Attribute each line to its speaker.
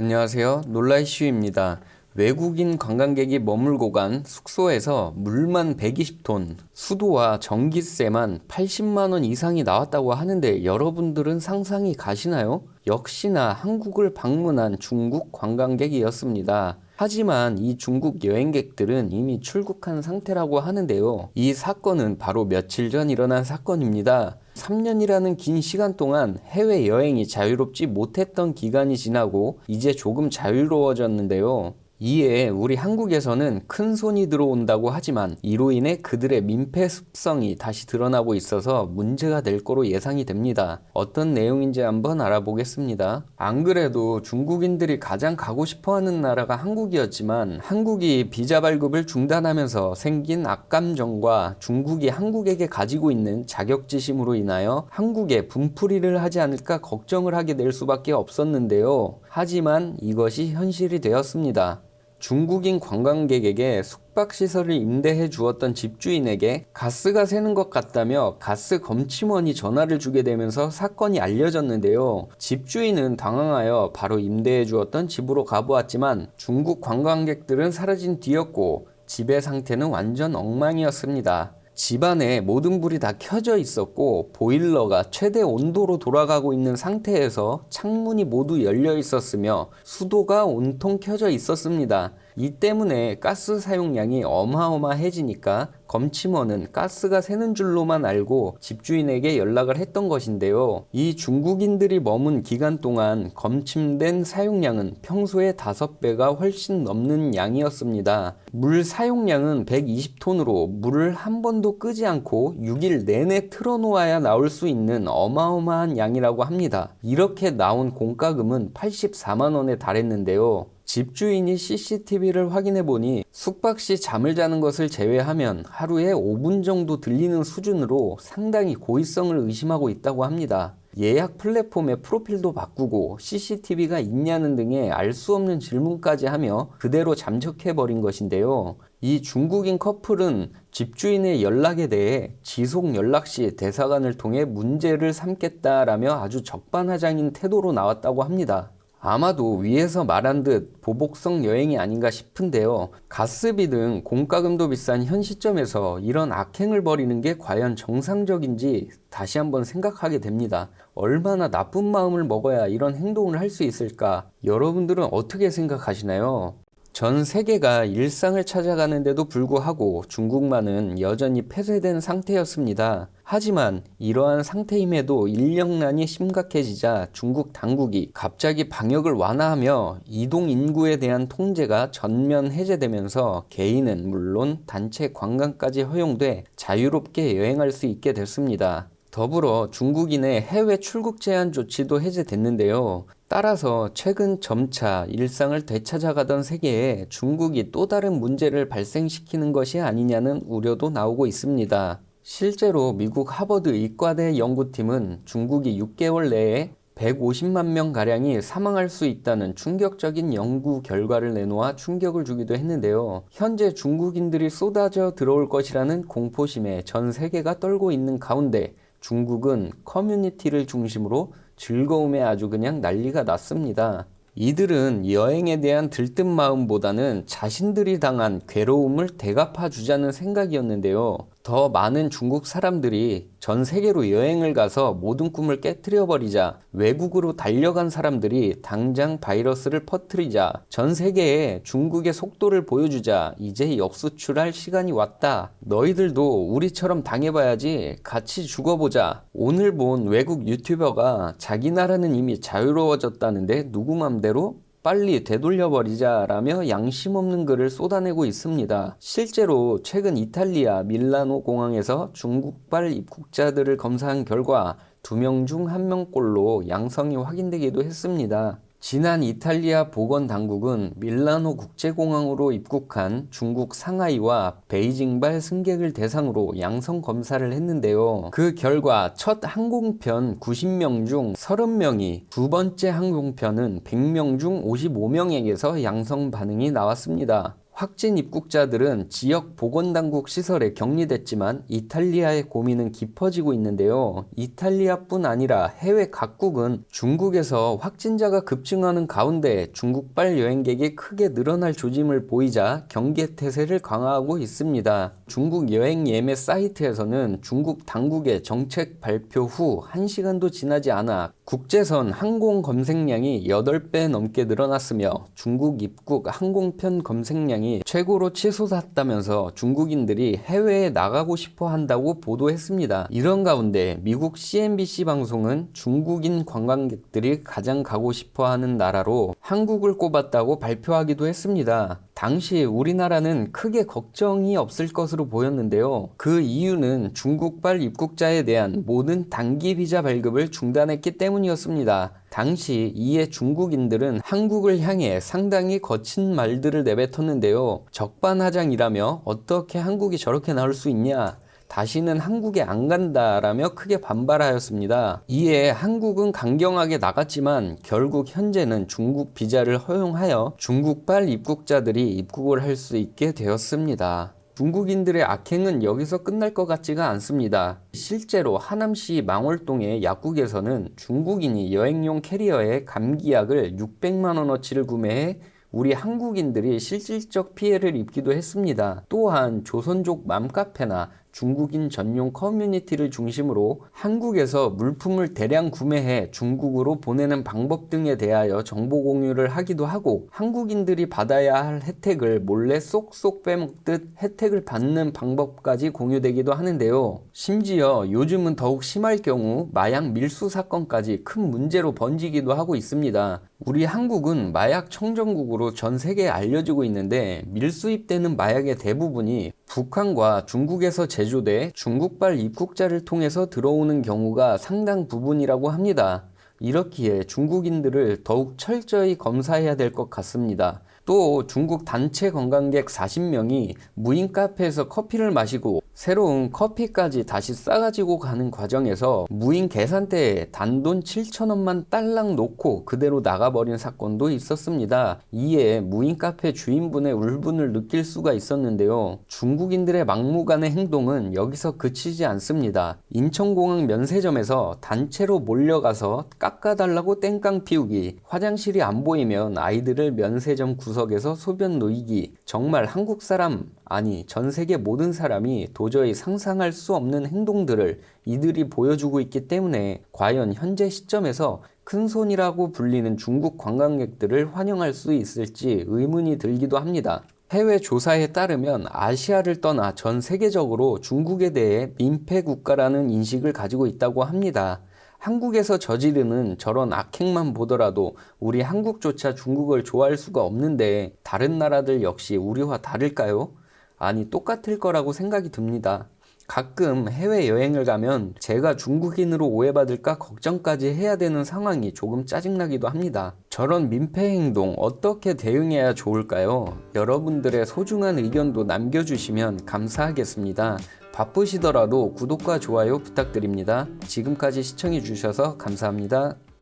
Speaker 1: 안녕하세요. 놀라이슈입니다. 외국인 관광객이 머물고 간 숙소에서 물만 120톤, 수도와 전기세만 80만 원 이상이 나왔다고 하는데 여러분들은 상상이 가시나요? 역시나 한국을 방문한 중국 관광객이었습니다. 하지만 이 중국 여행객들은 이미 출국한 상태라고 하는데요. 이 사건은 바로 며칠 전 일어난 사건입니다. 3년이라는 긴 시간 동안 해외여행이 자유롭지 못했던 기간이 지나고 이제 조금 자유로워졌는데요. 이에 우리 한국에서는 큰 손이 들어온다고 하지만 이로 인해 그들의 민폐 습성이 다시 드러나고 있어서 문제가 될 거로 예상이 됩니다. 어떤 내용인지 한번 알아보겠습니다. 안 그래도 중국인들이 가장 가고 싶어하는 나라가 한국이었지만 한국이 비자 발급을 중단하면서 생긴 악감정과 중국이 한국에게 가지고 있는 자격지심으로 인하여 한국에 분풀이를 하지 않을까 걱정을 하게 될 수밖에 없었는데요. 하지만 이것이 현실이 되었습니다. 중국인 관광객에게 숙박시설을 임대해 주었던 집주인에게 가스가 새는 것 같다며 가스 검침원이 전화를 주게 되면서 사건이 알려졌는데요. 집주인은 당황하여 바로 임대해 주었던 집으로 가보았지만 중국 관광객들은 사라진 뒤였고 집의 상태는 완전 엉망이었습니다. 집안에 모든 불이 다 켜져 있었고 보일러가 최대 온도로 돌아가고 있는 상태에서 창문이 모두 열려 있었으며 수도가 온통 켜져 있었습니다. 이 때문에 가스 사용량이 어마어마해지니까 검침원은 가스가 새는 줄로만 알고 집주인에게 연락을 했던 것인데요. 이 중국인들이 머문 기간 동안 검침된 사용량은 평소의 5배가 훨씬 넘는 양이었습니다. 물 사용량은 120톤으로 물을 한 번도 끄지 않고 6일 내내 틀어놓아야 나올 수 있는 어마어마한 양이라고 합니다. 이렇게 나온 공과금은 84만 원에 달했는데요. 집주인이 CCTV를 확인해보니 숙박시 잠을 자는 것을 제외하면 하루에 5분 정도 들리는 수준으로 상당히 고의성을 의심하고 있다고 합니다. 예약 플랫폼의 프로필도 바꾸고 CCTV가 있냐는 등의 알 수 없는 질문까지 하며 그대로 잠적해버린 것인데요. 이 중국인 커플은 집주인의 연락에 대해 지속 연락 시 대사관을 통해 문제를 삼겠다라며 아주 적반하장인 태도로 나왔다고 합니다. 아마도 위에서 말한 듯 보복성 여행이 아닌가 싶은데요. 가스비 등 공과금도 비싼 현 시점에서 이런 악행을 벌이는 게 과연 정상적인지 다시 한번 생각하게 됩니다. 얼마나 나쁜 마음을 먹어야 이런 행동을 할 수 있을까? 여러분들은 어떻게 생각하시나요? 전 세계가 일상을 찾아가는데도 불구하고 중국만은 여전히 폐쇄된 상태였습니다. 하지만 이러한 상태임에도 인력난이 심각해지자 중국 당국이 갑자기 방역을 완화하며 이동 인구에 대한 통제가 전면 해제되면서 개인은 물론 단체 관광까지 허용돼 자유롭게 여행할 수 있게 됐습니다. 더불어 중국인의 해외 출국 제한 조치도 해제됐는데요. 따라서 최근 점차 일상을 되찾아가던 세계에 중국이 또 다른 문제를 발생시키는 것이 아니냐는 우려도 나오고 있습니다. 실제로 미국 하버드 의과대 연구팀은 중국이 6개월 내에 150만 명가량이 사망할 수 있다는 충격적인 연구 결과를 내놓아 충격을 주기도 했는데요. 현재 중국인들이 쏟아져 들어올 것이라는 공포심에 전 세계가 떨고 있는 가운데 중국은 커뮤니티를 중심으로 즐거움에 아주 그냥 난리가 났습니다. 이들은 여행에 대한 들뜬 마음보다는 자신들이 당한 괴로움을 대갚아 주자는 생각이었는데요. 더 많은 중국 사람들이 전 세계로 여행을 가서 모든 꿈을 깨트려 버리자 외국으로 달려간 사람들이 당장 바이러스를 퍼뜨리자 전 세계에 중국의 속도를 보여주자 이제 역수출할 시간이 왔다. 너희들도 우리처럼 당해봐야지 같이 죽어보자. 오늘 본 외국 유튜버가 자기 나라는 이미 자유로워졌다는데 누구 맘대로? 빨리 되돌려버리자라며 양심 없는 글을 쏟아내고 있습니다. 실제로 최근 이탈리아 밀라노 공항에서 중국발 입국자들을 검사한 결과 2명 중 1명꼴로 양성이 확인되기도 했습니다. 지난 이탈리아 보건당국은 밀라노 국제공항으로 입국한 중국 상하이와 베이징발 승객을 대상으로 양성 검사를 했는데요. 그 결과 첫 항공편 90명 중 30명이 두 번째 항공편은 100명 중 55명에게서 양성 반응이 나왔습니다. 확진 입국자들은 지역 보건당국 시설에 격리됐지만 이탈리아의 고민은 깊어지고 있는데요. 이탈리아뿐 아니라 해외 각국은 중국에서 확진자가 급증하는 가운데 중국발 여행객이 크게 늘어날 조짐을 보이자 경계 태세를 강화하고 있습니다. 중국 여행 예매 사이트에서는 중국 당국의 정책 발표 후 1시간도 지나지 않아 국제선 항공 검색량이 8배 넘게 늘어났으며 중국 입국 항공편 검색량이 최고로 치솟았다면서 중국인들이 해외에 나가고 싶어 한다고 보도했습니다. 이런 가운데 미국 CNBC 방송은 중국인 관광객들이 가장 가고 싶어 하는 나라로 한국을 꼽았다고 발표하기도 했습니다. 당시 우리나라는 크게 걱정이 없을 것으로 보였는데요. 그 이유는 중국발 입국자에 대한 모든 단기 비자 발급을 중단했기 때문이었습니다. 당시 이에 중국인들은 한국을 향해 상당히 거친 말들을 내뱉었는데요. 적반하장이라며 어떻게 한국이 저렇게 나올 수 있냐? 다시는 한국에 안 간다라며 크게 반발하였습니다. 이에 한국은 강경하게 나갔지만 결국 현재는 중국 비자를 허용하여 중국발 입국자들이 입국을 할 수 있게 되었습니다. 중국인들의 악행은 여기서 끝날 것 같지가 않습니다. 실제로 하남시 망월동의 약국에서는 중국인이 여행용 캐리어에 감기약을 600만 원어치를 구매해 우리 한국인들이 실질적 피해를 입기도 했습니다. 또한 조선족 맘카페나 중국인 전용 커뮤니티를 중심으로 한국에서 물품을 대량 구매해 중국으로 보내는 방법 등에 대하여 정보 공유를 하기도 하고 한국인들이 받아야 할 혜택을 몰래 쏙쏙 빼먹듯 혜택을 받는 방법까지 공유되기도 하는데요. 심지어 요즘은 더욱 심할 경우 마약 밀수 사건까지 큰 문제로 번지기도 하고 있습니다. 우리 한국은 마약 청정국으로 전 세계에 알려지고 있는데 밀수입되는 마약의 대부분이 북한과 중국에서 제조돼 중국발 입국자를 통해서 들어오는 경우가 상당 부분이라고 합니다. 이렇기에 중국인들을 더욱 철저히 검사해야 될 것 같습니다. 또 중국 단체 관광객 40명이 무인 카페에서 커피를 마시고 새로운 커피까지 다시 싸가지고 가는 과정에서 무인 계산대에 단돈 7,000원만 딸랑 놓고 그대로 나가버린 사건도 있었습니다. 이에 무인 카페 주인분의 울분을 느낄 수가 있었는데요. 중국인들의 막무가내 행동은 여기서 그치지 않습니다. 인천공항 면세점에서 단체로 몰려가서 깎아달라고 땡깡 피우기, 화장실이 안 보이면 아이들을 면세점 구석에서 소변 놓이기, 정말 한국 사람, 아니 전 세계 모든 사람이 도저히 상상할 수 없는 행동들을 이들이 보여주고 있기 때문에 과연 현재 시점에서 큰손이라고 불리는 중국 관광객들을 환영할 수 있을지 의문이 들기도 합니다. 해외 조사에 따르면 아시아를 떠나 전 세계적으로 중국에 대해 민폐 국가라는 인식을 가지고 있다고 합니다. 한국에서 저지르는 저런 악행만 보더라도 우리 한국조차 중국을 좋아할 수가 없는데 다른 나라들 역시 우리와 다를까요? 아니 똑같을 거라고 생각이 듭니다. 가끔 해외여행을 가면 제가 중국인으로 오해받을까 걱정까지 해야 되는 상황이 조금 짜증나기도 합니다. 저런 민폐 행동 어떻게 대응해야 좋을까요? 여러분들의 소중한 의견도 남겨주시면 감사하겠습니다. 바쁘시더라도 구독과 좋아요 부탁드립니다. 지금까지 시청해주셔서 감사합니다.